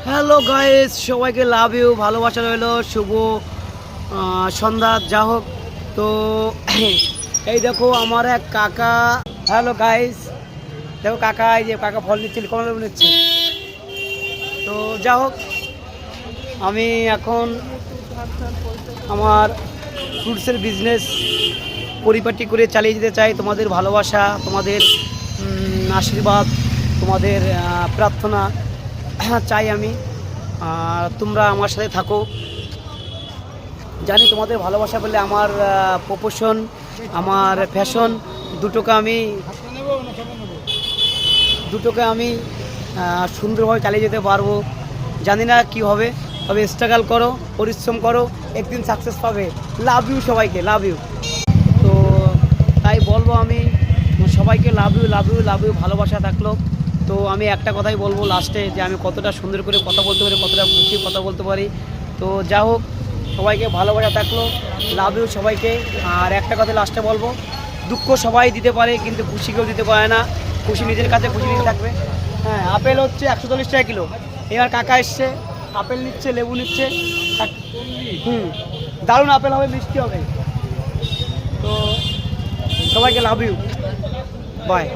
Hello guys, সবাইকে love you, ভালোবাসা রইলো, শুভ সন্ধ্যা। যা হোক, তো এই দেখো আমার এক কাকা। হ্যালো গাইস, দেখো কাকা, এই যে কাকা ফল নিচ্ছে, কমলা লেবু নিচ্ছে। তো যা হোক, আমি এখন আমার ফ্রুটসের বিজনেস পরিপাটি করে চালিয়ে যেতে চাই। তোমাদের ভালোবাসা, তোমাদের আশীর্বাদ, তোমাদের প্রার্থনা চাই আমি। আর তোমরা আমার সাথে থাকো। জানি তোমাদের ভালোবাসা পেলে আমার প্রফেশন, আমার ফ্যাশন দুটোকে আমি সুন্দরভাবে চালিয়ে যেতে পারবো। জানি না কি হবে, তবে স্ট্রাগল করো, পরিশ্রম করো, একদিন সাকসেস পাবে। লাভ ইউ সবাইকে, লাভ ইউ। তো তাই বলবো আমি সবাইকে love you, love you, love you, ভালোবাসা থাকলো। তো আমি একটা কথাই বলবো লাস্টে, যে আমি কতটা সুন্দর করে কথা বলতে পারি, কতটা গুছিয়ে কথা বলতে পারি। তো যা হোক, সবাইকে ভালোবাসা থাকলো, লাভ ইউ সবাইকে। আর একটা কথা লাস্টে বলবো, দুঃখ সবাই দিতে পারে, কিন্তু খুশি কেউ দিতে পারে না। খুশি নিজের কাছে, খুশি নিজে থাকবে। হ্যাঁ, আপেল হচ্ছে 140 টাকা কিলো। এবার কাকা এসছে, আপেল নিচ্ছে, লেবু নিচ্ছে। দারুণ আপেল হবে, মিষ্টি হবে। তো সবাইকে লাভ ইউ, বাই।